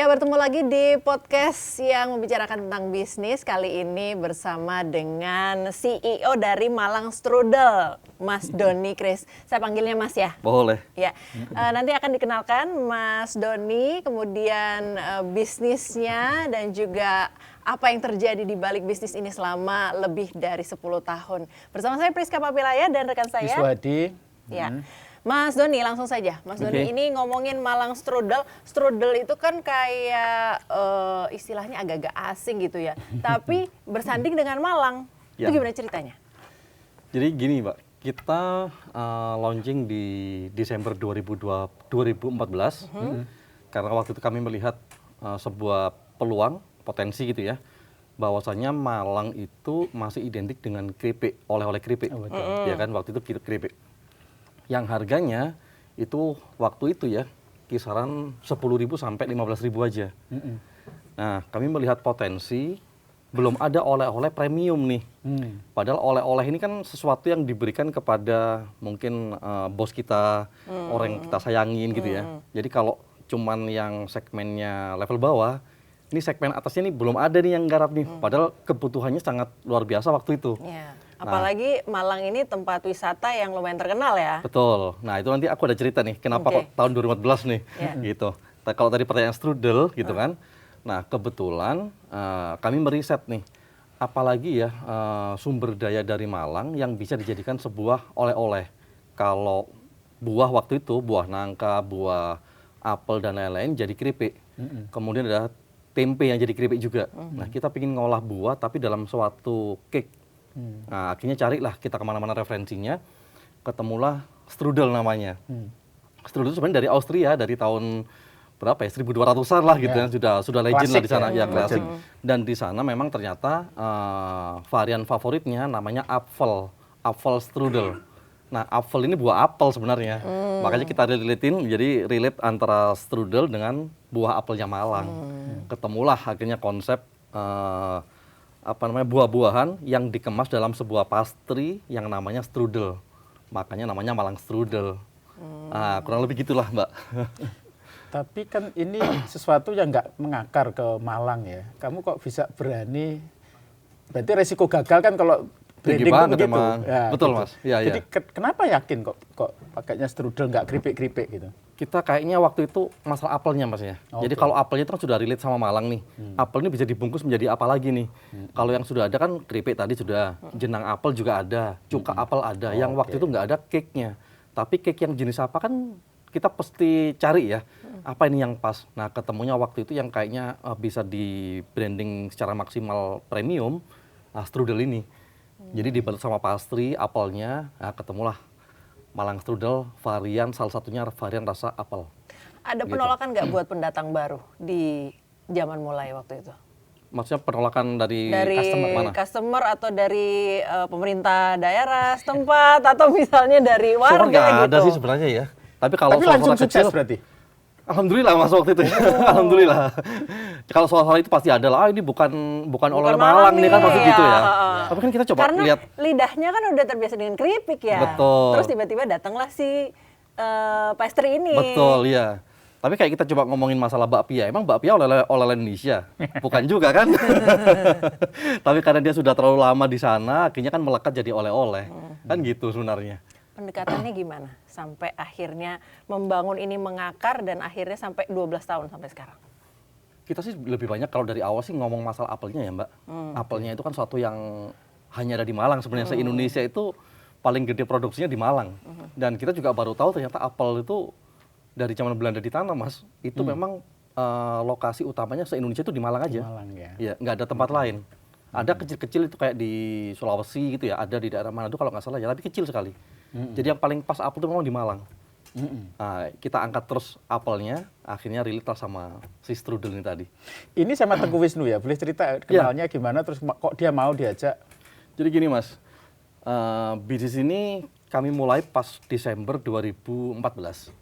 Ya, bertemu lagi di podcast yang membicarakan tentang bisnis. Kali ini bersama dengan CEO dari Malang Strudel, Mas Doni Kris. Saya panggilnya Mas ya? Boleh. Ya, nanti akan dikenalkan Mas Doni, kemudian bisnisnya dan juga apa yang terjadi di balik bisnis ini selama lebih dari 10 tahun. Bersama saya Priska Papilaya dan rekan saya Iswadi. Ya. Mas Doni, langsung saja. Mas Doni, ini ngomongin Malang Strudel. Strudel itu kan kayak istilahnya agak-agak asing gitu ya. Tapi bersanding dengan Malang. Ya. Itu gimana ceritanya? Jadi gini, Mbak. Kita launching di Desember 2014. Karena waktu itu kami melihat sebuah peluang, potensi gitu ya. Bahwasanya Malang itu masih identik dengan keripik, oleh-oleh keripik. Ya kan, waktu itu keripik. Yang harganya itu waktu itu ya kisaran 10.000 sampai 15.000 aja. Nah, kami melihat potensi belum ada oleh-oleh premium nih. Padahal oleh-oleh ini kan sesuatu yang diberikan kepada mungkin bos kita, orang yang kita sayangin gitu ya. Jadi kalau cuman yang segmennya level bawah, ini segmen atasnya nih belum ada nih yang garap nih. Padahal kebutuhannya sangat luar biasa waktu itu. Ya. Apalagi Malang ini tempat wisata yang lumayan terkenal ya. Betul. Nah, itu nanti aku ada cerita nih, kenapa kok tahun 2014 nih, gitu. Kalau tadi pertanyaan strudel, gitu kan. Nah, kebetulan kami meriset nih, apalagi ya sumber daya dari Malang yang bisa dijadikan sebuah oleh-oleh. Kalau buah waktu itu, buah nangka, buah apel, dan lain-lain jadi keripik. Kemudian ada tempe yang jadi keripik juga. Nah, kita ingin ngolah buah, tapi dalam suatu cake. Nah, akhirnya carilah kita kemana-mana referensinya, ketemulah strudel namanya. Strudel itu sebenarnya dari Austria, dari tahun berapa ya, 1200-an lah gitu ya, sudah legend lah di sana, ya klasik. Dan di sana memang ternyata varian favoritnya namanya apfel strudel. Nah, apfel ini buah apel sebenarnya, makanya kita relatein, jadi relate antara strudel dengan buah apelnya Malang. Ketemulah akhirnya konsep buah-buahan yang dikemas dalam sebuah pastry yang namanya strudel. Makanya namanya Malang Strudel. Nah, kurang lebih gitulah, Mbak. Tapi kan ini sesuatu yang nggak mengakar ke Malang ya. Kamu kok bisa berani, berarti resiko gagal kan kalau branding itu begitu. Ya, betul, gitu. Mas. Ya, jadi kenapa yakin kok pakainya strudel nggak keripik-keripik gitu? Kita kayaknya waktu itu masalah apelnya, Mas ya. Jadi kalau apelnya itu kan sudah relate sama Malang nih. Apel ini bisa dibungkus menjadi apa lagi nih? Kalau yang sudah ada kan keripik tadi sudah, jenang apel juga ada, cuka apel ada. Yang waktu itu nggak ada cake-nya. Tapi cake yang jenis apa kan kita pasti cari ya. Apa ini yang pas? Nah, ketemunya waktu itu yang kayaknya bisa di branding secara maksimal premium, strudel ini. Jadi dibalut sama pastry, apelnya, ketemulah Malang Strudel, salah satunya varian rasa apel. Ada penolakan nggak buat pendatang baru di zaman mulai waktu itu? Maksudnya penolakan dari customer mana? Customer atau dari pemerintah daerah setempat atau misalnya dari warga gitu? Nggak ada sih sebenarnya ya. Tapi kalau langsung sukses berarti? Alhamdulillah Mas waktu itu. Alhamdulillah. Kalau soal itu pasti ada lah. Ini bukan oleh Malang nih kan pasti gitu ya. Tapi kan kita coba lihat. Karena lidahnya kan udah terbiasa dengan keripik ya. Betul. Terus tiba-tiba datanglah si pastry ini. Betul, ya. Tapi kayak kita coba ngomongin masalah bakpia. Emang bakpia oleh Indonesia? Bukan juga kan? Tapi karena dia sudah terlalu lama di sana, akhirnya kan melekat jadi oleh-oleh. Kan gitu sebenarnya. Pendekatannya gimana sampai akhirnya membangun ini mengakar dan akhirnya sampai 12 tahun sampai sekarang? Kita sih lebih banyak kalau dari awal sih ngomong masalah apelnya ya, Mbak. Apelnya itu kan suatu yang hanya ada di Malang sebenarnya. Se-Indonesia itu paling gede produksinya di Malang. Dan kita juga baru tahu ternyata apel itu dari zaman Belanda ditanam, Mas. Itu memang lokasi utamanya se-Indonesia itu di Malang aja. Di Malang ya. Ya, nggak ada tempat lain. Ada kecil-kecil itu kayak di Sulawesi gitu ya, ada di daerah Manado kalau nggak salah ya, tapi kecil sekali. Jadi yang paling pas apel itu memang di Malang. Nah, kita angkat terus apelnya, akhirnya relate lah sama si strudel ini tadi. Ini sama Tengku Wisnu ya, boleh cerita kenalnya gimana, terus kok dia mau diajak? Jadi gini Mas, bisnis ini kami mulai pas Desember 2014.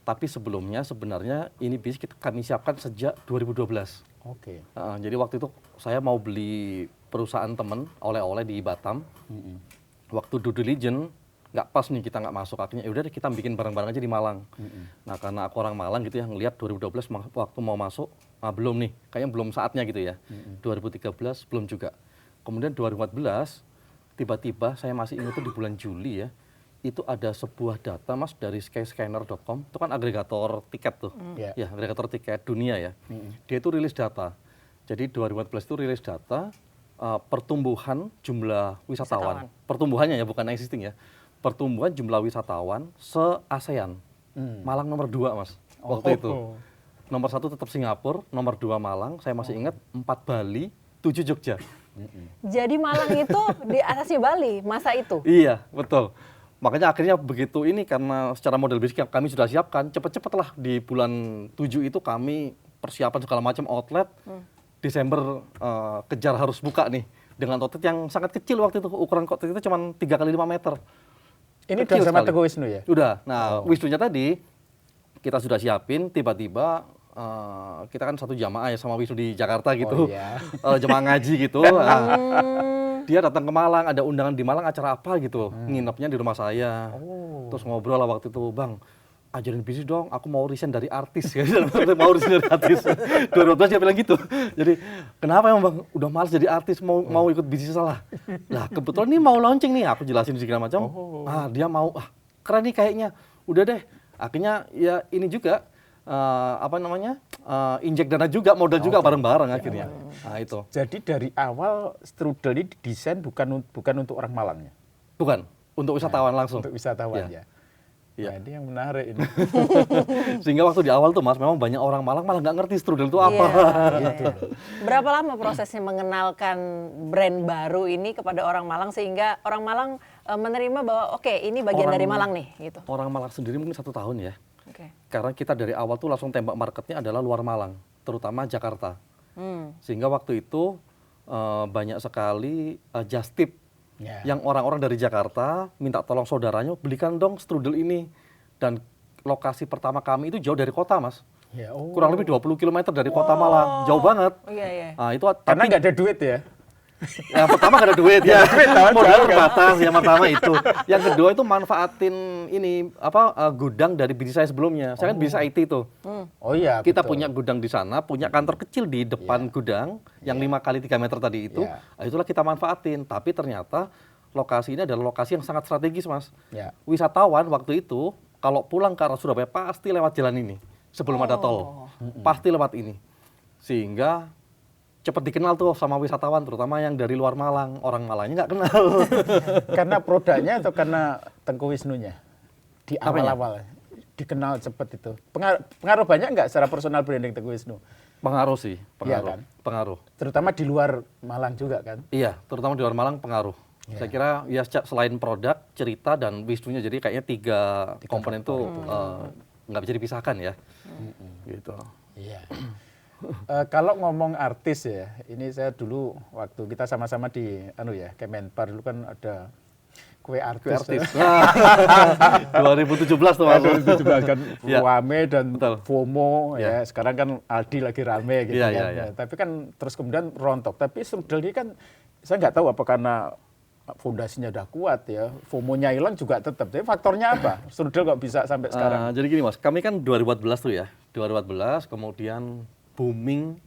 Tapi sebelumnya sebenarnya ini bisnis kami siapkan sejak 2012. Oke. Jadi waktu itu saya mau beli perusahaan temen oleh-oleh di Batam. Waktu due diligence nggak pas nih kita nggak masuk, akhirnya udah deh kita bikin bareng-bareng aja di Malang. Nah karena aku orang Malang gitu ya, ngelihat 2012 waktu mau masuk, belum nih, kayaknya belum saatnya gitu ya. 2013 belum juga. Kemudian 2014 tiba-tiba saya masih ingat itu di bulan Juli ya, itu ada sebuah data Mas dari skyscanner.com, itu kan agregator tiket tuh, ya agregator tiket dunia ya. Dia itu rilis data. Jadi 2014 itu rilis data pertumbuhan jumlah wisatawan. Pertumbuhannya ya, bukan existing ya. Pertumbuhan jumlah wisatawan se-ASEAN. Malang nomor 2 Mas, waktu itu. Nomor 1 tetap Singapura, nomor 2 Malang, saya masih ingat, 4 Bali, 7 Jogja. Jadi Malang itu di atasnya Bali masa itu? Iya, betul. Makanya akhirnya begitu ini, karena secara model bisnis kami sudah siapkan, cepet-cepet lah di bulan 7 itu kami persiapan segala macam outlet. Desember kejar harus buka nih, dengan outlet yang sangat kecil waktu itu. Ukuran outlet itu cuma 3 kali 5 meter. Ini udah sama Teguh Wisnu ya? Udah. Nah, Wisnunya tadi kita sudah siapin, tiba-tiba kita kan satu jamaah ya sama Wisnu di Jakarta gitu. Jamaah ngaji gitu. Dia datang ke Malang, ada undangan di Malang, acara apa gitu. Nginepnya di rumah saya. Terus ngobrol lah waktu itu, Bang, ajarin bisnis dong, aku mau resign dari artis. Mau resign dari artis. 2012 dia bilang gitu. Jadi, kenapa emang Bang? Udah males jadi artis, mau ikut bisnis salah. Lah, kebetulan ini mau launching nih, aku jelasin segala macam. Dia mau, keren nih kayaknya. Udah deh, akhirnya ya ini juga, injek dana juga, modal juga bareng-bareng akhirnya. Nah itu. Jadi dari awal strudel ini didesain bukan untuk orang Malangnya? Bukan, untuk wisatawan langsung. Untuk wisatawan ya. Iya. Nah, ini yang menarik ini. Sehingga waktu di awal tuh Mas, memang banyak orang Malang malah nggak ngerti strudel itu apa. Gitu. Berapa lama prosesnya mengenalkan brand baru ini kepada orang Malang sehingga orang Malang menerima bahwa oke, ini bagian dari Malang nih gitu. Orang Malang sendiri mungkin 1 tahun ya. Okay. Karena kita dari awal tuh langsung tembak marketnya adalah luar Malang, terutama Jakarta. Sehingga waktu itu banyak sekali just tip yang orang-orang dari Jakarta minta tolong saudaranya, belikan dong strudel ini. Dan lokasi pertama kami itu jauh dari kota Mas. Kurang lebih 20 km dari kota Malang, jauh banget. Nah, itu karena nggak ada duit ya? Yang pertama gak ada duit ya, modal terbatas yang pertama itu. Yang kedua itu manfaatin ini gudang dari bisnis saya sebelumnya. Saya kan bisnis IT tuh. Kita punya gudang di sana, punya kantor kecil di depan gudang yang 5 kali 3 meter tadi itu. Itulah kita manfaatin. Tapi ternyata lokasi ini adalah lokasi yang sangat strategis Mas. Wisatawan waktu itu kalau pulang ke arah Surabaya pasti lewat jalan ini sebelum ada tol. Pasti lewat ini. Sehingga cepat dikenal tuh sama wisatawan, terutama yang dari luar Malang. Orang Malangnya nggak kenal. Karena produknya atau karena Tengku Wisnunya? Di awal-awal dikenal cepat itu. Pengaruh banyak nggak secara personal branding Tengku Wisnu? Pengaruh sih, pengaruh. Iya kan? Pengaruh. Terutama di luar Malang juga kan? Iya, terutama di luar Malang pengaruh. Saya kira ya selain produk, cerita, dan Wisnunya, jadi kayaknya 3 komponen itu nggak bisa dipisahkan ya. Gitu. Iya. Kalau ngomong artis ya, ini saya dulu waktu kita sama-sama di Kemenpar dulu kan ada kue artis. 2017 tuh Mas. 2017 kan rame dan FOMO ya. Sekarang kan Aldi lagi rame gitu kan. Tapi kan terus kemudian rontok. Tapi strudel ini kan saya nggak tahu apa karena fondasinya udah kuat ya, FOMO-nya hilang juga tetap. Tapi faktornya apa? Strudel kok bisa sampai sekarang? Jadi gini Mas, kami kan 2014 tuh ya. 2014 kemudian booming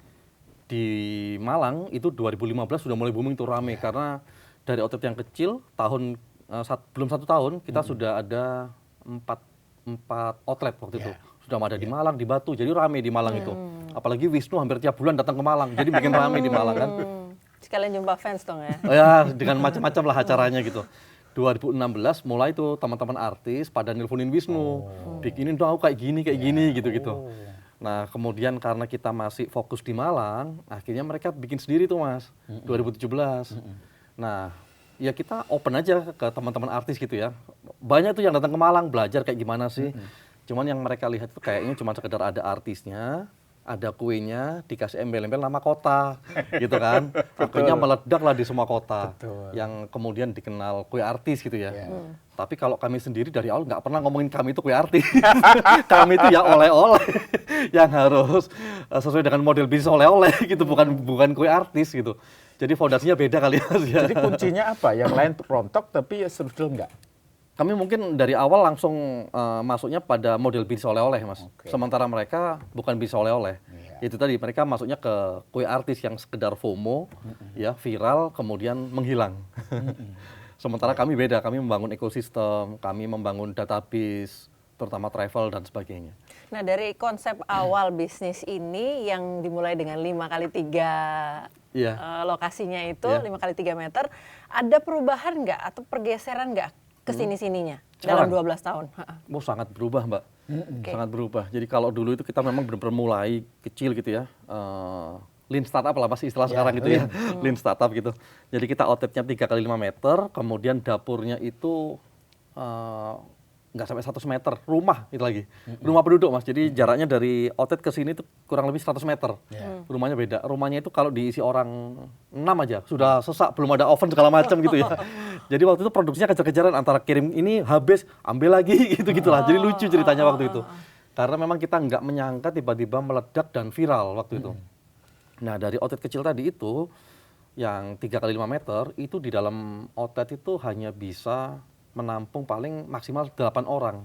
di Malang itu 2015 sudah mulai booming tuh rame karena dari outlet yang kecil belum 1 tahun kita sudah ada 4 outlet waktu itu. Sudah ada di Malang, di Batu, jadi rame di Malang itu. Apalagi Wisnu hampir tiap bulan datang ke Malang, jadi bikin rame di Malang kan. Sekalian jumpa fans dong ya. Ya, dengan macam-macam lah acaranya gitu. 2016 mulai tuh teman-teman artis pada nelponin Wisnu, bikinin dong aku kayak gini gitu-gitu. Nah, kemudian karena kita masih fokus di Malang, akhirnya mereka bikin sendiri tuh Mas, 2017. Nah, ya kita open aja ke teman-teman artis gitu ya. Banyak tuh yang datang ke Malang belajar kayak gimana sih. Cuman yang mereka lihat itu kayaknya cuma sekedar ada artisnya, ada kuenya, dikasih embel-embel nama kota, gitu kan. Akhirnya meledak lah di semua kota. Yang kemudian dikenal kue artis gitu ya. Tapi kalau kami sendiri dari awal nggak pernah ngomongin kami itu kue artis. Kami itu ya oleh-oleh yang harus sesuai dengan model bisnis oleh-oleh gitu, bukan kue artis gitu. Jadi fondasinya beda kali ya. Jadi kuncinya apa? Yang lain rontok tapi ya strudel enggak? Kami mungkin dari awal langsung masuknya pada model bisnis oleh-oleh, Mas. Sementara mereka bukan bisnis oleh-oleh. Itu tadi mereka masuknya ke kue artis yang sekedar FOMO, ya viral, kemudian menghilang. Sementara kami beda, kami membangun ekosistem, kami membangun database, terutama travel dan sebagainya. Nah, dari konsep awal bisnis ini yang dimulai dengan 5x3 lokasinya itu, 5x3 meter, ada perubahan nggak atau pergeseran nggak ke sini-sininya dalam 12 tahun? Oh, sangat berubah, Mbak. Sangat berubah. Jadi kalau dulu itu kita memang benar-benar mulai kecil gitu ya. Lean startup lah pasti istilah sekarang gitu ya. Lean startup gitu. Jadi kita outletnya 3x5 meter, kemudian dapurnya itu nggak sampai 100 meter, rumah itu lagi. Rumah penduduk, Mas. Jadi jaraknya dari outlet ke sini itu kurang lebih 100 meter. Rumahnya beda. Rumahnya itu kalau diisi orang 6 aja, sudah sesak, belum ada oven segala macam gitu ya. Jadi waktu itu produksinya kejar-kejaran antara kirim ini habis, ambil lagi gitu-gitulah. Jadi lucu ceritanya waktu itu. Karena memang kita nggak menyangka tiba-tiba meledak dan viral waktu itu. Nah, dari outlet kecil tadi itu, yang 3x5 meter, itu di dalam outlet itu hanya bisa menampung paling maksimal 8 orang.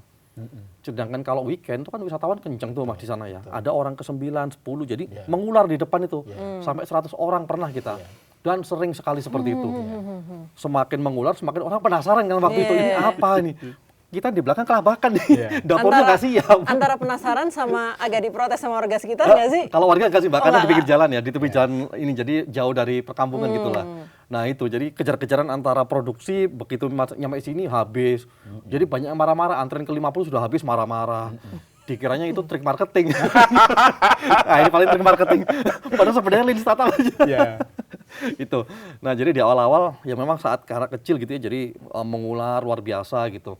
Sedangkan kalau weekend itu kan wisatawan kenceng tuh Mas di sana ya. Ada orang ke-9, 10, jadi mengular di depan itu. Sampai 100 orang pernah kita. Dan sering sekali seperti itu. Semakin mengular, semakin orang penasaran kan waktu itu, ini apa ini? Kita di belakang kelabakan nih, dapurnya nggak siap. Antara penasaran sama agak diprotes sama warga sekitar nggak sih? Kalau warga nggak sih, Mbak, karena di pinggir jalan ya, di tepi jalan ini, jadi jauh dari perkampungan gitulah. Nah itu, jadi kejar-kejaran antara produksi, begitu nyampe sini habis. Jadi banyak yang marah-marah, antrean ke 50 sudah habis marah-marah. Dikiranya itu trik marketing. Nah ini paling trik marketing. Padahal sebenarnya lean startup aja. Itu. Nah jadi di awal-awal, ya memang saat karena kecil gitu ya, jadi mengular luar biasa gitu.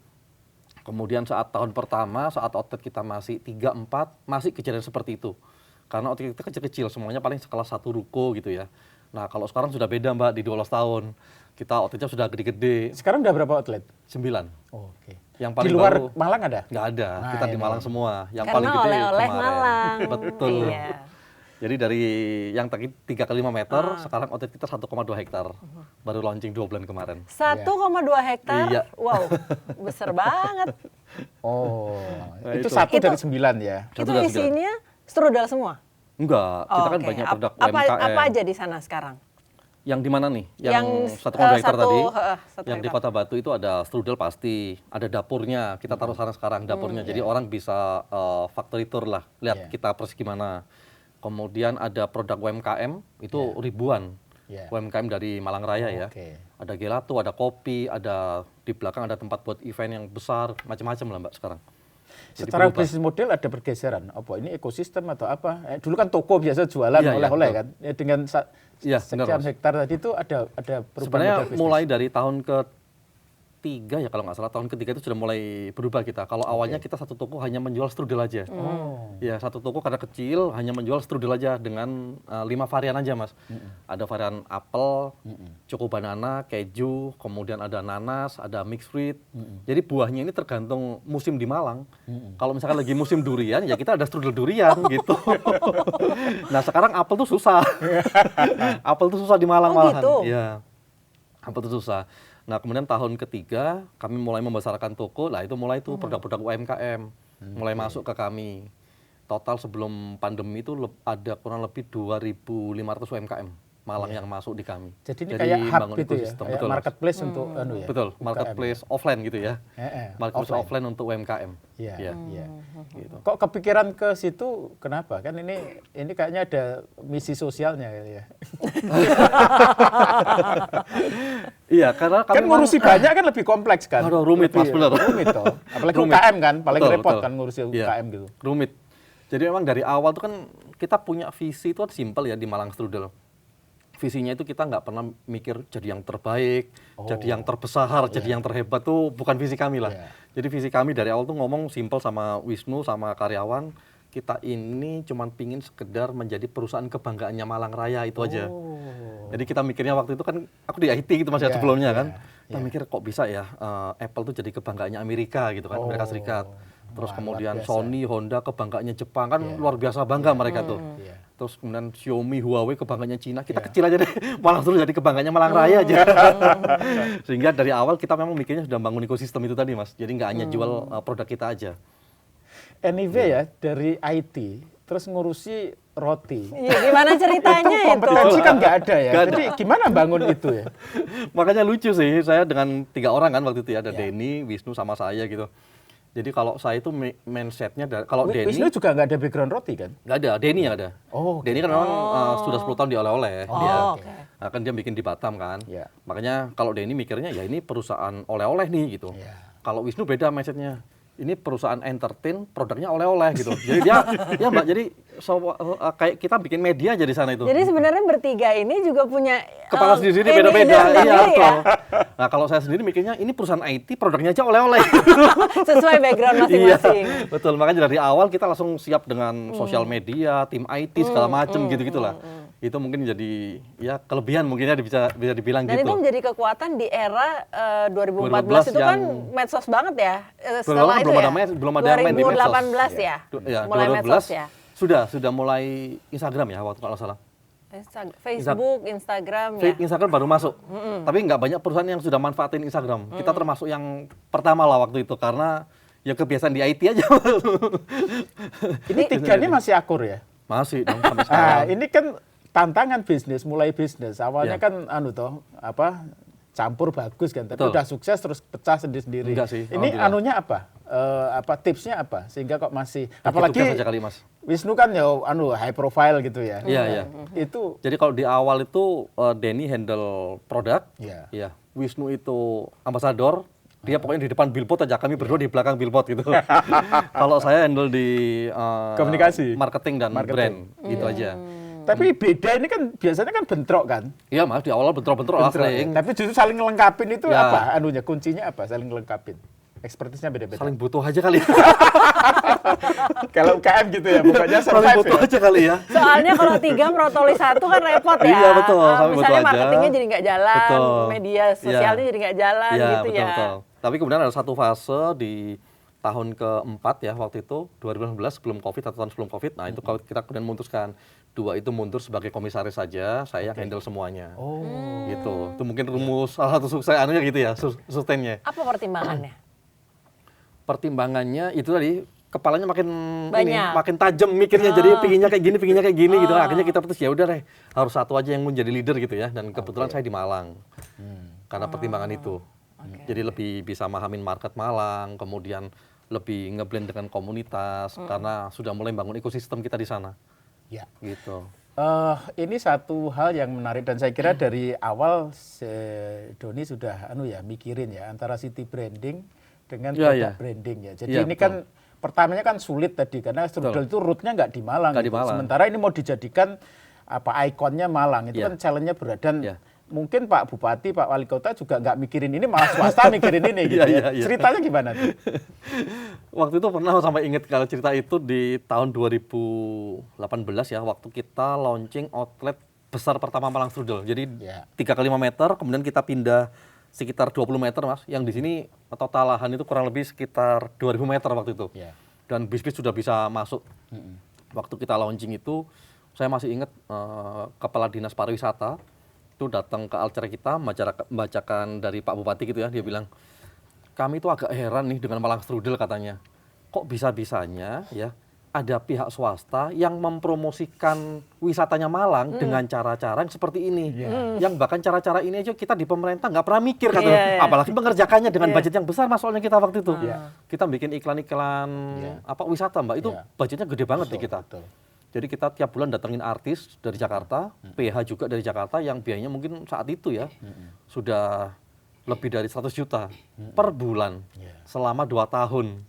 Kemudian saat tahun pertama, saat outlet kita masih 3-4, masih kejadian seperti itu. Karena outlet kita kecil-kecil, semuanya paling sekelas 1 ruko gitu ya. Nah kalau sekarang sudah beda Mbak, di 12 tahun. Kita outletnya sudah gede-gede. Sekarang udah berapa outlet? 9. Oke. Yang paling di luar baru, Malang ada? Nggak ada, kita di Malang semua. Yang karena paling gede oleh-oleh kemarin. Malang. Betul. Iya. Jadi dari yang tadi 3x5 meter, sekarang outlet kita 1,2 hektar. Baru launching 2 bulan kemarin. 1,2 hektar? Iya. Wow, besar banget. Oh, Nah, itu itu. 1 dari 9 ya? Itu dari 9. isinya strudel semua? Enggak, kita kan Oke. banyak produk Apa UMKM. aja di sana sekarang? Yang di mana nih? Yang, 1,2 hektar tadi. satu Yang di hektar. Kota Batu itu ada strudel pasti, ada dapurnya. Kita taruh sana sekarang dapurnya. Jadi orang bisa factory tour lah, lihat kita persis gimana. Kemudian ada produk UMKM itu ribuan. UMKM dari Malang Raya ya. Ada gelato, ada kopi, ada di belakang ada tempat buat event yang besar, macam-macam lah Mbak sekarang. Jadi Secara berubah. bisnis model ada pergeseran. Apa ini ekosistem atau apa? Dulu kan toko biasa jualan Iya, oleh-oleh betul. kan. Dengan Iya, benar, sekian Mas. hektar tadi itu ada perubahan Sebenarnya model bisnis. mulai dari tahun ketiga ya kalau nggak salah, tahun ketiga itu sudah mulai berubah kita. Kalau awalnya kita satu toko hanya menjual strudel aja. Ya satu toko karena kecil hanya menjual strudel aja dengan 5 varian aja Mas. Ada varian apel, choco banana, keju, kemudian ada nanas, ada mixed fruit. Jadi buahnya ini tergantung musim di Malang. Kalau misalkan lagi musim durian ya kita ada strudel durian gitu. Nah sekarang apel tuh susah. Apel tuh susah di Malang malahan. Gitu? Iya. Apel tuh susah. Nah kemudian tahun ketiga kami mulai membesarkan toko, lah itu mulai tuh produk-produk UMKM mulai masuk ke kami. Total sebelum pandemi itu ada kurang lebih 2.500 UMKM Malang yang masuk di kami. Jadi ini kayak hub bangun gitu ya, ekosistem. kayak Betul, Mas. marketplace untuk anu ya. Betul, UMKM. marketplace offline gitu ya. Marketplace offline. offline untuk UMKM. Iya, Iya. iya. Gitu. Kok kepikiran ke situ? Kenapa? Kan ini kayaknya ada misi sosialnya ya. Iya, karena kami Kan ngurusi banyak kan lebih kompleks kan. Aduh, rumit, Mas, bener. Rumit toh. Apalagi Rumit. UKM kan, paling Betul, repot betul. kan ngurusi Iya, UKM gitu. rumit. Jadi memang dari awal tuh kan kita punya visi itu simpel ya di Malang Strudel. Visinya itu kita nggak pernah mikir jadi yang terbaik, jadi yang terbesar, jadi yang terhebat tuh bukan visi kami lah. Jadi visi kami dari awal tuh ngomong simpel sama Wisnu, sama karyawan, kita ini cuman pingin sekedar menjadi perusahaan kebanggaannya Malang Raya itu aja. Jadi kita mikirnya waktu itu kan, aku di IT gitu Mas ya sebelumnya kan. Kita mikir kok bisa ya Apple tuh jadi kebanggaannya Amerika gitu kan, Amerika Serikat. terus Wah, kemudian luar biasa. Sony, Honda kebanggaannya Jepang kan luar biasa bangga mereka tuh. Terus kemudian Xiaomi, Huawei kebanggaannya Cina. Kita kecil aja deh, Malang terus jadi kebanggaannya Malang Raya aja. Sehingga dari awal kita memang mikirnya sudah bangun ekosistem itu tadi, Mas. Jadi nggak hanya jual produk kita aja. Anyway ya, dari IT terus ngurusi roti. Iya, gimana ceritanya itu? Kompetensi kan nggak ada ya. Nggak ada. Jadi gimana bangun itu ya? Makanya lucu sih, saya dengan 3 orang kan waktu itu ya, ada Denny, Wisnu sama saya gitu. Jadi kalau saya itu mindsetnya, kalau Denny Wisnu juga nggak ada background roti kan? nggak ada, Denny yang ada. Oh, Denny kan memang sudah 10 tahun di oleh-oleh. Dia. Oke. Nah, kan dia bikin di Batam kan. Ya. Makanya kalau Denny mikirnya ya ini perusahaan oleh-oleh nih gitu. Ya. Kalau Wisnu beda mindsetnya. Ini perusahaan entertain, produknya oleh-oleh gitu. Jadi dia, ya Mbak, jadi kayak kita bikin media aja di sana itu. Jadi sebenarnya bertiga ini juga punya Kepala sendiri ini beda-beda. sendiri Iya, ya. betul. Nah, kalau saya sendiri mikirnya ini perusahaan IT, produknya aja oleh-oleh. Sesuai background masing-masing. Iya, betul. Makanya dari awal kita langsung siap dengan sosial media, tim IT segala macem gitu-gitulah. Itu mungkin jadi ya kelebihan mungkinnya bisa dibilang Dan gitu. itu menjadi kekuatan di era 2014 itu kan medsos banget ya. Setelah itu belum ada yang main di medsos. 2018 ya. Ya, Mulai 2012 medsos ya. sudah mulai Instagram ya waktu kalau salah. Facebook, Instagram ya. Instagram baru masuk. Tapi nggak banyak perusahaan yang sudah manfaatin Instagram. Kita termasuk yang pertama lah waktu itu karena ya kebiasaan di IT aja. Ini tiga ini masih akur ya? Masih dong sampai sekarang. Ah, ini kan tantangan bisnis, mulai bisnis. Awalnya kan campur bagus kan, tapi Betul. udah sukses terus pecah sendiri-sendiri. Enggak sih, Ini alhamdulillah. anunya apa? Tipsnya apa? Sehingga kok masih Bagi apalagi tugas aja kali, Mas. Wisnu kan ya high profile gitu ya. Iya, iya. Itu Jadi kalau di awal itu Denny handle produk, Iya. ya. Wisnu itu ambasador, dia pokoknya di depan billboard aja, kami berdua di belakang billboard gitu. Kalau saya handle di Komunikasi. marketing dan brand, gitu aja. tapi beda ini kan biasanya kan bentrok kan. Iya Mas, di awal bentrok-bentrok lah Bentrok, sering. ya. Tapi justru saling ngelengkapin itu Ya. apa? Kuncinya apa? Saling ngelengkapin. Ekspertisnya beda-beda. Saling butuh aja kali. Kalau UKM gitu ya, pokoknya Saling survive butuh ya. aja kali ya. Soalnya kalau 3 merotoli 1 kan repot ya. Iya, betul. Sampai Misalnya butuh aja. marketingnya jadi nggak jalan, Betul. media sosialnya Iya. jadi nggak jalan Iya, gitu betul, ya. betul. Tapi kemudian ada satu fase di tahun keempat ya waktu itu 2019 sebelum Covid atau tahun sebelum Covid. Nah, itu kita kemudian memutuskan 2 itu mundur sebagai komisaris saja, saya yang handle semuanya. Oh. Gitu. Itu mungkin rumus salah satu sukses anunya gitu ya, sustainnya. Apa pertimbangannya? Pertimbangannya itu tadi kepalanya makin Banyak. makin tajam mikirnya, jadi pinginnya kayak gini gitu. Akhirnya kita putus ya udah deh, harus satu aja yang menjadi leader gitu ya. Dan kebetulan saya di Malang. Karena pertimbangan itu. Jadi lebih bisa mahamin market Malang, kemudian lebih ngeblend dengan komunitas karena sudah mulai bangun ekosistem kita di sana. Ya. Gitu. Ini satu hal yang menarik dan saya kira dari awal Doni sudah mikirin ya antara city branding dengan Ya, produk ya. branding ya. Jadi Ya, ini betul. kan pertamanya kan sulit tadi karena Strudel itu rootnya nggak di Malang. Nggak di gitu. Malang. Sementara ini mau dijadikan ikonnya Malang itu Ya. kan challenge-nya berat dan Ya. mungkin Pak Bupati, Pak Wali Kota juga nggak mikirin ini, malah swasta mikirin ini gitu Iya, ya. iya. Ceritanya gimana tuh? Waktu itu pernah sampai inget kalau cerita itu di tahun 2018 ya, waktu kita launching outlet besar pertama Malang Strudel. Jadi Ya. 3 kali 5 meter, kemudian kita pindah sekitar 20 meter Mas. Yang di sini total lahan itu kurang lebih sekitar 2000 meter waktu itu. Ya. Dan bis-bis sudah bisa masuk. Waktu kita launching itu, saya masih ingat Kepala Dinas Pariwisata itu datang ke acara kita, membacakan dari Pak Bupati gitu ya, dia bilang, kami itu agak heran nih dengan Malang Strudel katanya. Kok bisa-bisanya ya ada pihak swasta yang mempromosikan wisatanya Malang dengan cara-cara yang seperti ini. Yang bahkan cara-cara ini aja kita di pemerintah nggak pernah mikir katanya. Iya, iya. Apalagi mengerjakannya dengan budget yang besar Mas, soalnya kita waktu itu. Iya. Kita bikin iklan-iklan wisata Mbak, itu Iya. budgetnya gede banget di kita. Betul. Jadi kita tiap bulan datengin artis dari Jakarta, PH juga dari Jakarta yang biayanya mungkin saat itu ya sudah lebih dari 100 juta per bulan selama 2 tahun.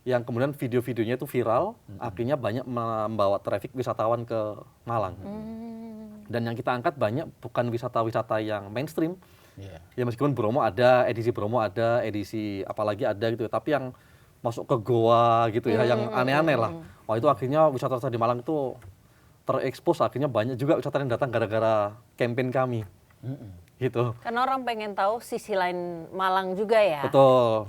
Yang kemudian video-videonya itu viral, akhirnya banyak membawa traffic wisatawan ke Malang. Dan yang kita angkat banyak bukan wisata-wisata yang mainstream. Ya. Ya meskipun Bromo ada, edisi apalagi ada gitu, tapi yang masuk ke goa gitu ya, yang aneh-aneh lah. Wah itu akhirnya wisata-wisata di Malang itu terekspos, akhirnya banyak juga wisatawan yang datang gara-gara campaign kami. Gitu. Karena orang pengen tahu sisi lain Malang juga ya. Betul.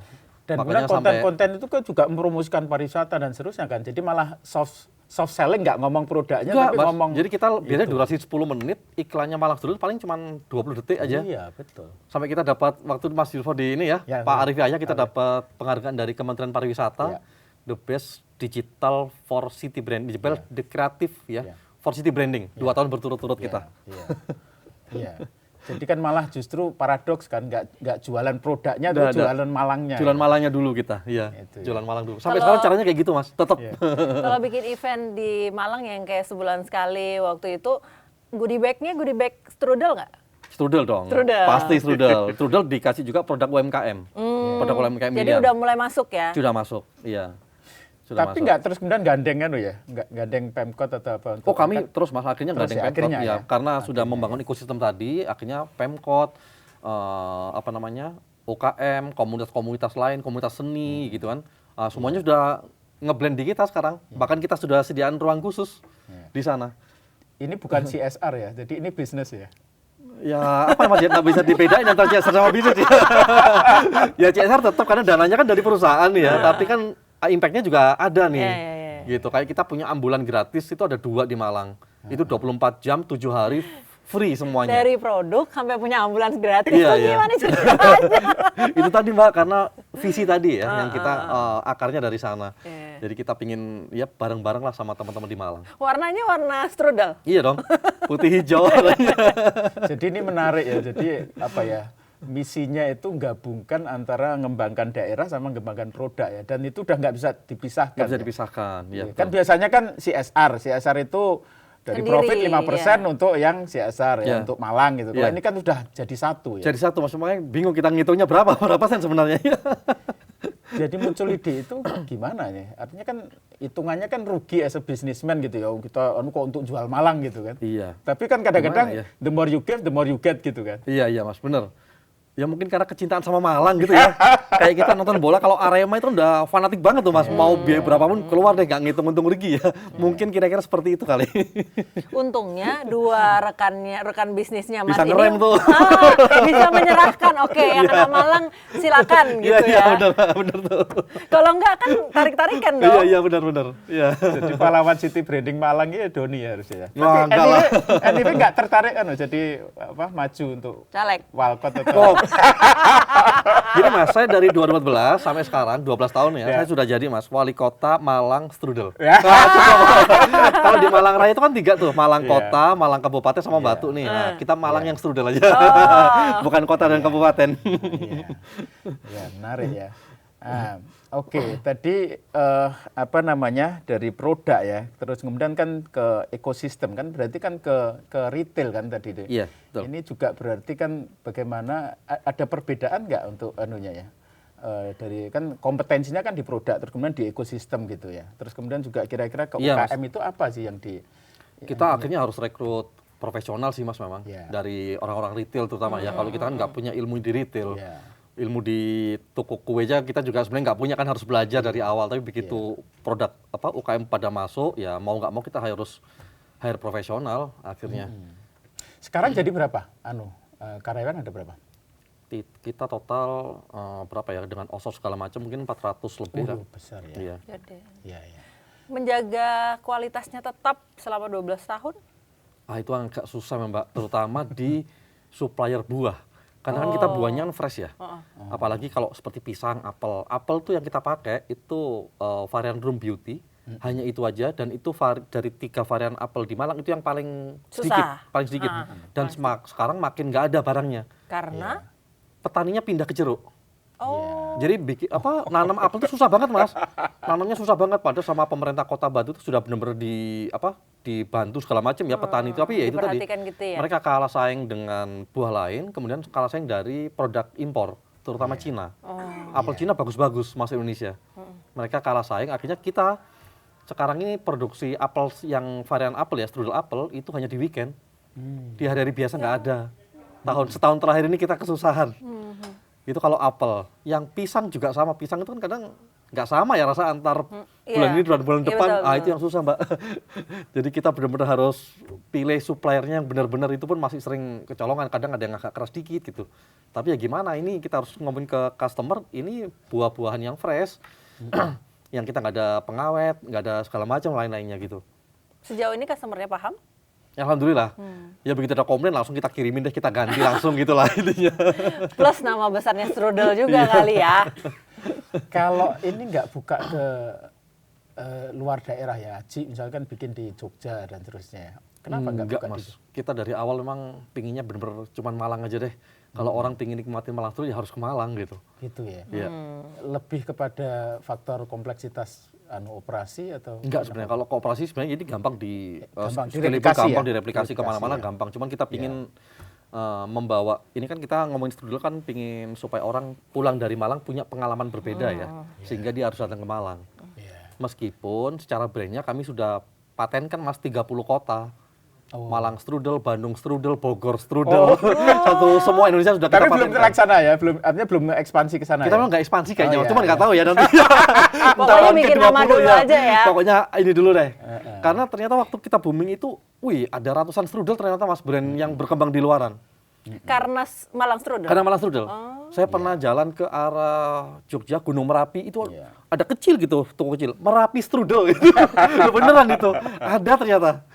Dan kemudian konten-konten itu kan juga merumuskan pariwisata dan seterusnya kan. Jadi malah soft selling, nggak ngomong produknya, Enggak, tapi Mas. ngomong. Jadi kita biasanya durasi 10 menit, iklannya Malang Strudel paling cuma 20 detik aja. Iya, betul. Sampai kita dapat, waktu Mas Yulfo di ini ya, Ya, Pak ya. Arif Yahya, kita dapat penghargaan dari Kementerian Pariwisata, Ya. The Best Digital for City Brand, Digital Ya. Kreatif ya, Ya. for City Branding. 2 tahun berturut-turut kita. Iya. Iya. Jadi kan malah justru paradoks kan, nggak jualan produknya, tuh jualan Malangnya. Jualan Malangnya dulu kita, iya. Itu, Jualan Malang dulu. Sampai sekarang caranya kayak gitu, Mas. Tetap. Iya. Kalau bikin event di Malang yang kayak sebulan sekali waktu itu, goodie bag-nya goodie bag strudel nggak? Strudel dong. Strudel. Pasti strudel. Strudel dikasih juga produk UMKM. Produk UMKM Jadi Milian. udah mulai masuk ya? Sudah masuk, iya. Sudah Tapi masuk. nggak terus kemudian gandeng kan ya? Nggak gandeng Pemkot atau apa? Oh kami terus Mas akhirnya nggak ada Terus yang ya, Pemkot akhirnya ya, ya? karena sudah membangun ekosistem tadi, akhirnya Pemkot, apa namanya, UKM, komunitas-komunitas lain, komunitas seni gitu kan, semuanya sudah ngeblend di kita sekarang. Bahkan kita sudah sediaan ruang khusus di sana. Ini bukan CSR ya, jadi ini bisnis ya. Ya apa Mas, ya nggak bisa dibedain antara CSR sama bisnis ya. Ya CSR tetap karena dananya kan dari perusahaan ya, tapi kan impact-nya juga ada nih. Gitu, kayak kita punya ambulan gratis itu ada 2 di Malang. Itu 24 jam, 7 hari free semuanya. Dari produk sampai punya ambulans gratis, Iya, tuh iya. gimana ceritanya? Itu tadi Mbak, karena visi tadi ya, yang kita akarnya dari sana. Iya. Jadi kita pingin ya bareng-bareng lah sama teman-teman di Malang. Warnanya warna strudel. Iya dong, putih hijau warnanya. Jadi ini menarik ya. Jadi apa ya? Misinya itu gabungkan antara mengembangkan daerah sama mengembangkan produk ya. Dan itu udah nggak bisa dipisahkan. Nggak bisa ya. dipisahkan. Ya, Kan biasanya kan CSR itu dari Sendiri, profit 5% untuk yang CSR ya, Ya. untuk Malang gitu. Kalau Ya. ini kan sudah jadi satu ya. Jadi satu Mas, makanya bingung kita ngitungnya berapa persen sebenarnya. Jadi muncul ide itu gimana nih? Artinya kan hitungannya kan rugi as a businessman gitu ya. Kita kok untuk jual Malang gitu kan. Iya. Tapi kan kadang-kadang Gimana ya? the more you give, the more you get gitu kan. Iya Mas, bener. Ya mungkin karena kecintaan sama Malang gitu ya. Kayak kita nonton bola, kalau Arema itu udah fanatik banget tuh Mas. Mau biaya berapapun keluar deh, nggak ngitung untung rugi ya. Mungkin kira-kira seperti itu kali. Untungnya 2 rekan bisnisnya Mas Bisa ini ngerem tuh. bisa menyerahkan. Oke, yang anak Malang silakan gitu Iya, ya. bener tuh. Kalau enggak kan tarik-tarikan Iya, dong. iya benar. Iya. Jadi pahlawan city branding Malang ya Doni ya harusnya. Wah, Tapi enggak lah. anyway nggak tertarik kan jadi apa maju untuk Caleg. walkot atau Kok. Jadi Mas, saya dari 2014 sampai sekarang 12 tahun ya, Ya. saya sudah jadi Mas wali kota Malang Strudel. Ya. Kalau di Malang Raya itu kan 3 tuh, Malang Iya. Kota, Malang Kabupaten sama Iya. Batu nih. Nah, kita Malang yang Strudel aja. Bukan kota dan kabupaten. Iya. Ya, menarik ya. Oke, tadi apa namanya dari produk ya, terus kemudian kan ke ekosistem kan, berarti kan ke retail kan tadi deh. Iya, betul. Ini juga berarti kan bagaimana ada perbedaan nggak untuk anunya ya? Dari kan kompetensinya kan di produk, terus kemudian di ekosistem gitu ya. Terus kemudian juga kira-kira ke Iya, Mas. UKM itu apa sih yang di? Kita akhirnya harus rekrut profesional sih Mas memang, Iya. dari orang-orang retail terutama ya. Kalau kita kan nggak punya ilmu di retail. Iya. Ilmu di toko kue aja kita juga sebenarnya nggak punya, kan harus belajar dari awal. Tapi begitu produk UKM pada masuk, ya mau nggak mau kita harus hire profesional akhirnya. Sekarang jadi berapa? Karyawan ada berapa? Kita total berapa ya, dengan osor segala macam mungkin 400 lebih lah. Besar ya. Iya. Jadi, Iya, iya. menjaga kualitasnya tetap selama 12 tahun. Itu agak susah Mbak, terutama di supplier buah. Karena kan kita buahnya kan fresh ya. Apalagi kalau seperti pisang, apel. Apel tuh yang kita pakai itu varian Room Beauty. Hanya itu aja, dan itu dari 3 varian apel di Malang itu yang paling sedikit. Dan sekarang makin nggak ada barangnya. Karena Petaninya pindah ke jeruk. oh, Jadi nanam apel itu susah banget Mas. Nanamnya susah banget, padahal sama pemerintah Kota Batu itu sudah benar-benar dibantu segala macam ya petani itu. Tapi ya itu tadi, diperhatikan gitu ya. mereka kalah saing dengan buah lain, kemudian kalah saing dari produk impor, terutama Cina. Apel Cina bagus-bagus masuk Indonesia. Mereka kalah saing, akhirnya kita sekarang ini produksi apel yang varian apel ya, strudel apel itu hanya di weekend. Di hari-hari biasa nggak ada. Setahun terakhir ini kita kesusahan. Itu kalau apel. Yang pisang juga sama, pisang itu kan kadang nggak sama ya rasa antar bulan ini dan bulan depan. Itu yang susah, Mbak. Jadi kita benar-benar harus pilih suppliernya yang benar-benar, itu pun masih sering kecolongan. Kadang ada yang agak keras dikit gitu. Tapi ya gimana, ini kita harus ngomongin ke customer, ini buah-buahan yang fresh, yang kita nggak ada pengawet, nggak ada segala macam lain-lainnya gitu. Sejauh ini customer-nya paham? Ya, alhamdulillah. Ya begitu ada komplain langsung kita kirimin deh, kita ganti langsung gitulah intinya. Plus nama besarnya strudel juga kali ya. Kalau ini nggak buka ke luar daerah ya, Haji misalkan bikin di Jogja dan terusnya, kenapa nggak buka Mas. di? Kita dari awal memang pinginnya bener-bener cuman Malang aja deh. Kalau orang pingin nikmatin Malang terus ya harus ke Malang gitu. Gitu ya. Iya. Lebih kepada faktor kompleksitas operasi atau? Enggak sebenarnya, kalau kooperasi sebenarnya ini gampang direplikasi gampang ya? direplikasi kemana-mana Ya. gampang. Cuman kita pingin membawa, ini kan kita ngomongin strudel kan pingin supaya orang pulang dari Malang punya pengalaman berbeda ya, sehingga dia harus datang ke Malang. Meskipun secara brandnya kami sudah patenkan Mas 30 kota. Malang strudel, Bandung strudel, Bogor strudel, semua Indonesia sudah kita Tapi patenkan. belum terlaksana ya, artinya belum ekspansi ke sana. Kita ya? memang nggak ekspansi kayaknya, Oh, iya, cuman nggak iya. tahu ya nanti. Pokoknya Tahun bikin nama ke-20 dulu aja ya. Pokoknya ini dulu deh. Karena ternyata waktu kita booming itu, ada ratusan strudel ternyata Mas, brand yang berkembang di luaran. Karena Malang strudel? Karena Malang strudel. Saya pernah jalan ke arah Jogja, Gunung Merapi, itu ada kecil gitu, toko kecil, Merapi strudel gitu. Beneran itu, ada ternyata.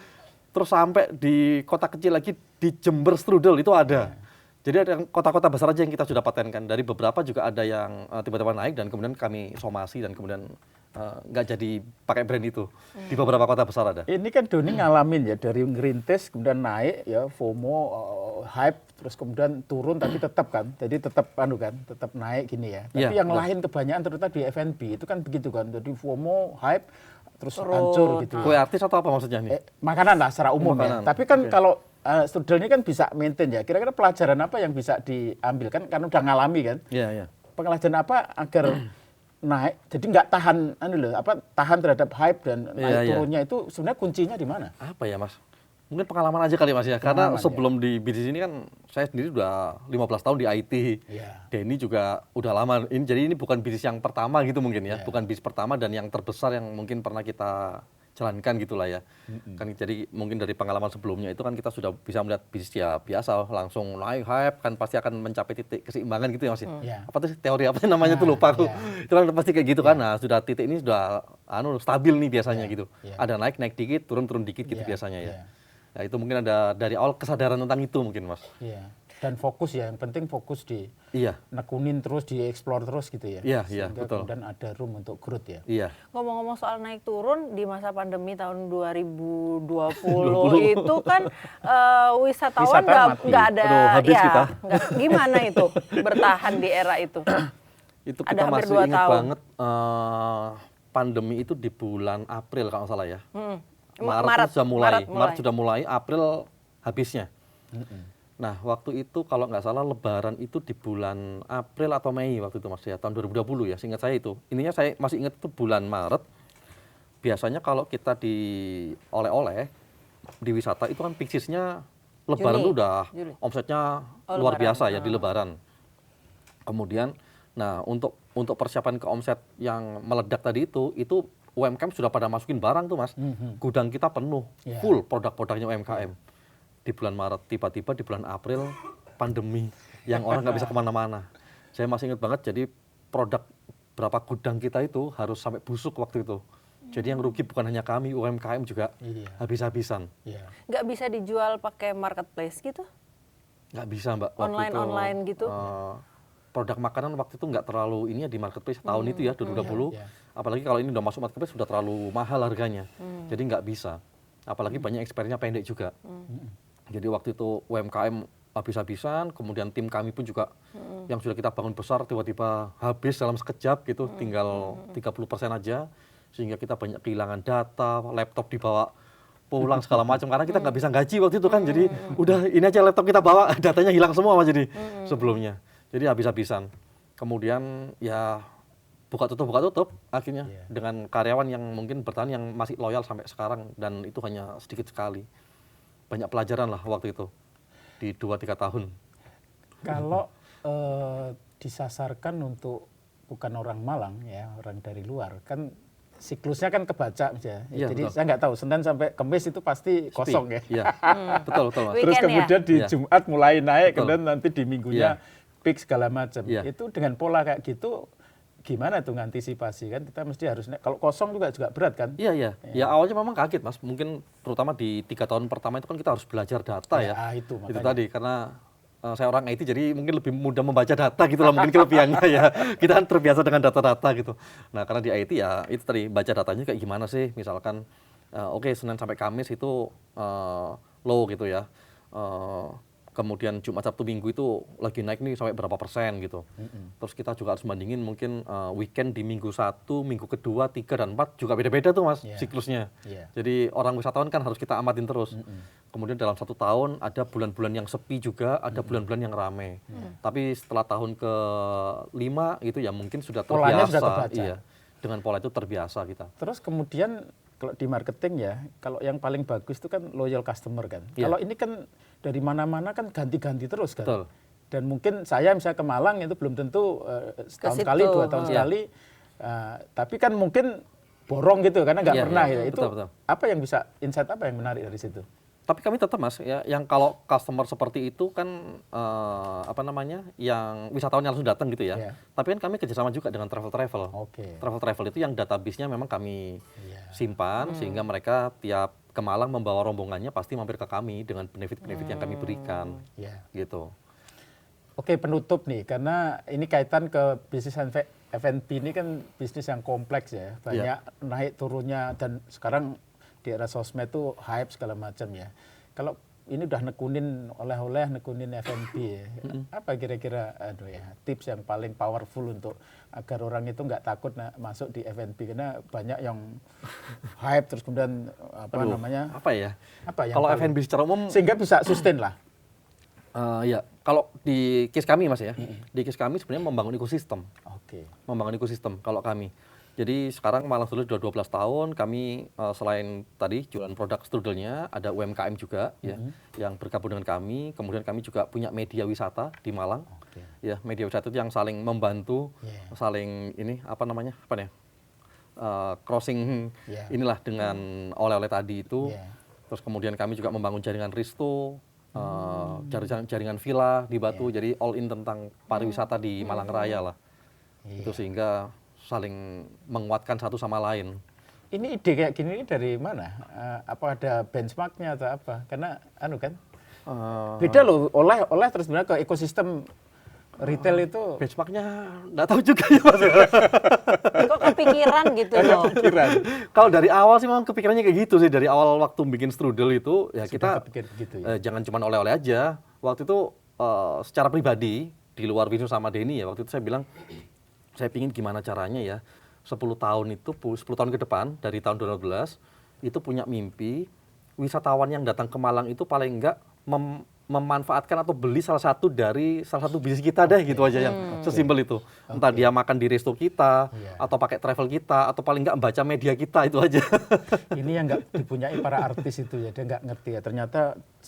Terus sampai di kota kecil lagi, di Jember strudel itu ada. Jadi ada kota-kota besar aja yang kita sudah patenkan. Dari beberapa juga ada yang tiba-tiba naik dan kemudian kami somasi dan kemudian nggak jadi pakai brand itu. Di beberapa kota besar ada. Ini kan Doni ngalamin ya, dari ngerintis kemudian naik ya, FOMO, hype, terus kemudian turun tapi tetap kan. Jadi tetap tetap naik gini ya. Tapi yang lain kebanyakan terutama di F&B itu kan begitu kan. Jadi FOMO, hype, terus hancur gitu. Kue artis atau apa maksudnya nih? Makanan lah secara umum Makanan. ya. Tapi kan kalau strudel ini kan bisa maintain ya. Kira-kira pelajaran apa yang bisa diambil kan? Karena udah ngalami kan. Iya, iya. Pelajaran apa agar naik, jadi nggak tahan terhadap hype dan naik turunnya itu sebenarnya kuncinya di mana? Apa ya Mas? Mungkin pengalaman aja kali Mas ya. Karena Pengalaman, sebelum di bisnis ini kan saya sendiri udah 15 tahun di IT. Iya. Denny juga udah lama. Jadi ini bukan bisnis yang pertama gitu mungkin ya. Bukan bisnis pertama dan yang terbesar yang mungkin pernah kita jalankan gitulah ya. Kan jadi mungkin dari pengalaman sebelumnya itu kan kita sudah bisa melihat bisnis ya biasa langsung naik hype kan pasti akan mencapai titik keseimbangan gitu ya Mas. Apa tuh teori apa sih namanya tuh lupa aku. Itu kan pasti kayak gitu kan. Nah, sudah titik ini sudah stabil nih biasanya gitu. Ada naik dikit, turun dikit gitu biasanya ya. Nah, itu mungkin ada dari awal kesadaran tentang itu mungkin Mas. Iya. Dan fokus ya, yang penting fokus di Iya. nekunin terus, di explore terus gitu ya. Iya, Sehingga betul. kemudian ada room untuk growth ya. Iya. Ngomong-ngomong soal naik turun di masa pandemi tahun 2020 itu kan wisatawan nggak ada. Aduh, habis kita. Gimana itu bertahan di era itu? Itu Ada kita hampir masih 2 ingat tahun. banget pandemi itu di bulan April kalau nggak salah ya. Maret sudah mulai, April habisnya. Nah, waktu itu kalau nggak salah Lebaran itu di bulan April atau Mei waktu itu Mas ya, tahun 2020 ya, seingat saya itu. Intinya saya masih ingat itu bulan Maret. Biasanya kalau kita di oleh-oleh di wisata itu kan peak season-nya Lebaran itu udah omsetnya luar biasa ya di Lebaran. Kemudian, nah untuk persiapan ke omset yang meledak tadi itu UMKM sudah pada masukin barang tuh Mas. Gudang kita penuh, full produk-produknya UMKM. Di bulan Maret, tiba-tiba di bulan April pandemi yang orang nggak bisa kemana-mana. Saya masih ingat banget, jadi produk berapa gudang kita itu harus sampai busuk waktu itu. Jadi yang rugi bukan hanya kami, UMKM juga habis-habisan. Nggak bisa dijual pakai marketplace gitu? Nggak bisa Mbak. Online gitu? Produk makanan waktu itu nggak terlalu ini ya di marketplace tahun itu ya 2020. Apalagi kalau ini udah masuk marketplace sudah terlalu mahal harganya. Jadi nggak bisa. Apalagi banyak expiry-nya pendek juga. Jadi waktu itu UMKM habis-habisan, kemudian tim kami pun juga yang sudah kita bangun besar tiba-tiba habis dalam sekejap gitu, tinggal 30% aja, sehingga kita banyak kehilangan data, laptop dibawa pulang segala macam karena kita nggak bisa gaji waktu itu kan, jadi udah ini aja laptop kita bawa, datanya hilang semua Mas jadi sebelumnya, jadi habis-habisan. Kemudian ya buka tutup akhirnya dengan karyawan yang mungkin bertahan yang masih loyal sampai sekarang dan itu hanya sedikit sekali. Banyak pelajaran lah waktu itu di 2-3 tahun. Kalau disasarkan untuk bukan orang Malang ya, orang dari luar kan siklusnya kan kebaca ya. Iya, Jadi betul. saya nggak tahu Senin sampai Kamis itu pasti kosong ya. Iya, betul Mas. Weekend Terus kemudian di Iya. Jumat mulai naik, Betul. kemudian nanti di minggunya peak segala macam. Iya. Itu dengan pola kayak gitu gimana tuh ngantisipasi kan? Kita mesti harus kalau kosong juga berat kan? Iya. Ya awalnya memang kaget Mas. Mungkin terutama di 3 tahun pertama itu kan kita harus belajar data ya. Itu Itu makanya. tadi karena saya orang IT jadi mungkin lebih mudah membaca data gitu lah mungkin kelebihannya ya. Kita kan terbiasa dengan data-data gitu. Nah karena di IT ya itu tadi baca datanya kayak gimana sih. Misalkan oke, Senin sampai Kamis itu low gitu ya. Kemudian Jumat, Sabtu, Minggu itu lagi naik nih sampai berapa persen gitu. Terus kita juga harus bandingin mungkin weekend di minggu 1, minggu kedua, 3, dan 4 juga beda-beda tuh Mas siklusnya. Jadi orang wisatawan kan harus kita amatin terus. Kemudian dalam 1 tahun ada bulan-bulan yang sepi juga, ada bulan-bulan yang ramai. Tapi setelah tahun ke-5 gitu ya mungkin sudah terbiasa. Polanya sudah kebaca. Iya, dengan pola itu terbiasa kita. Terus kemudian kalau di marketing ya, kalau yang paling bagus itu kan loyal customer kan. Iya. Kalau ini kan dari mana-mana kan ganti-ganti terus kan. Betul. Dan mungkin saya misalnya ke Malang itu belum tentu setahun situ. sekali, 2 tahun sekali. Tapi kan mungkin borong gitu karena nggak Iya, pernah iya. ya. Itu Betul. apa yang bisa insight apa yang menarik dari situ? Tapi kami tetap Mas, ya, yang kalau customer seperti itu kan yang wisatawan yang langsung datang gitu ya. Iya. Tapi kan kami kerjasama juga dengan travel-travel. Oke. Travel-travel itu yang database-nya memang kami Iya. simpan sehingga mereka tiap ke Malang membawa rombongannya pasti mampir ke kami dengan benefit-benefit yang kami berikan. Ya. Gitu. Oke, penutup nih, karena ini kaitan ke bisnis F&B ini kan bisnis yang kompleks ya, banyak naik turunnya dan sekarang di era sosmed itu hype segala macam ya. Kalau ini udah nekunin oleh-oleh, nekunin F&B ya, apa kira-kira tips yang paling powerful untuk agar orang itu nggak takut masuk di F&B karena banyak yang hype terus kemudian apa yang Kalau paling- F&B secara umum sehingga bisa sustain lah. ya, kalau di case kami Mas ya, di case kami sebenarnya membangun ekosistem. Oke. Membangun ekosistem kalau kami. Jadi sekarang Malang Strudel sudah 12 tahun, kami selain tadi jualan produk strudelnya, ada UMKM juga ya yang bergabung dengan kami. Kemudian kami juga punya media wisata di Malang. Oke. Ya, media wisata itu yang saling membantu, saling crossing inilah dengan oleh-oleh tadi itu. Terus kemudian kami juga membangun jaringan Risto, jaringan villa di Batu, jadi all in tentang pariwisata di Malang Raya lah. Itu sehingga saling menguatkan satu sama lain. Ini ide kayak gini ini dari mana? Apa ada benchmarknya atau apa? Karena kan beda loh, oleh terus benar ke ekosistem retail itu. Benchmarknya nggak tahu juga ya Mas. Kok kepikiran gitu loh. Kalau dari awal sih memang kepikirannya kayak gitu sih. Dari awal waktu bikin strudel itu ya Sudah kita kepikir begitu ya? jangan cuma oleh-oleh aja. Waktu itu secara pribadi di luar Wisnu sama Denny ya, waktu itu saya bilang saya pingin gimana caranya ya 10 tahun ke depan dari tahun 2012 itu punya mimpi wisatawan yang datang ke Malang itu paling enggak memanfaatkan atau beli salah satu bisnis kita deh gitu aja yang sesimpel itu. Entah dia makan di resto kita atau pakai travel kita atau paling enggak membaca media kita itu aja. Ini yang nggak dipunyai para artis itu ya, dia nggak ngerti ya. Ternyata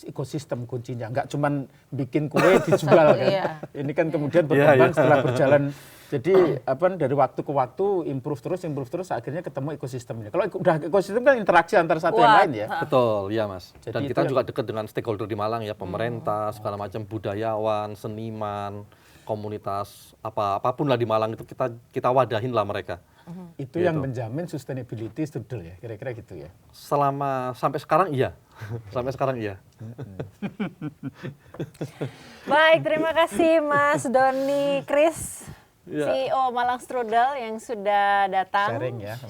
ekosistem kuncinya, nggak cuman bikin kue dijual kan. Ini kan kemudian berkembang setelah berjalan. Jadi dari waktu ke waktu improve terus akhirnya ketemu ekosistemnya. Kalau udah ekosistem kan interaksi antara satu yang lain ya. Betul, ya Mas. Jadi Dan itu kita juga dekat dengan stakeholder di Malang ya, pemerintah, segala macam budayawan, seniman, komunitas apapun lah di Malang itu kita wadahin lah mereka. Itu yang menjamin sustainability strudel ya, kira-kira gitu ya. Sampai sekarang iya. Sampai sekarang iya. Baik, terima kasih Mas Doni Kris, Ya. CEO Malang Strudel yang sudah datang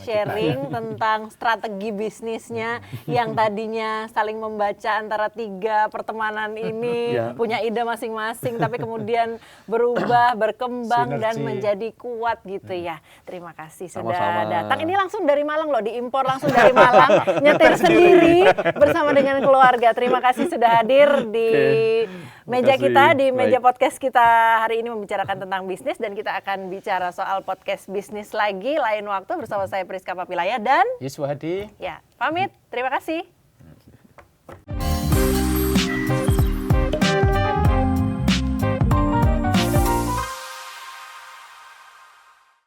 sharing tentang strategi bisnisnya yang tadinya saling membaca antara 3 pertemanan ini punya ide masing-masing tapi kemudian berubah, berkembang dan menjadi kuat gitu ya. Terima kasih sudah datang. Ini langsung dari Malang loh, diimpor langsung dari Malang, nyetir sendiri bersama dengan keluarga. Terima kasih sudah hadir di meja kita, di meja podcast kita hari ini membicarakan tentang bisnis dan kita akan bicara soal podcast bisnis lagi lain waktu bersama saya Priska Papilaya dan Yuswa Hadi. ya, pamit. Terima kasih.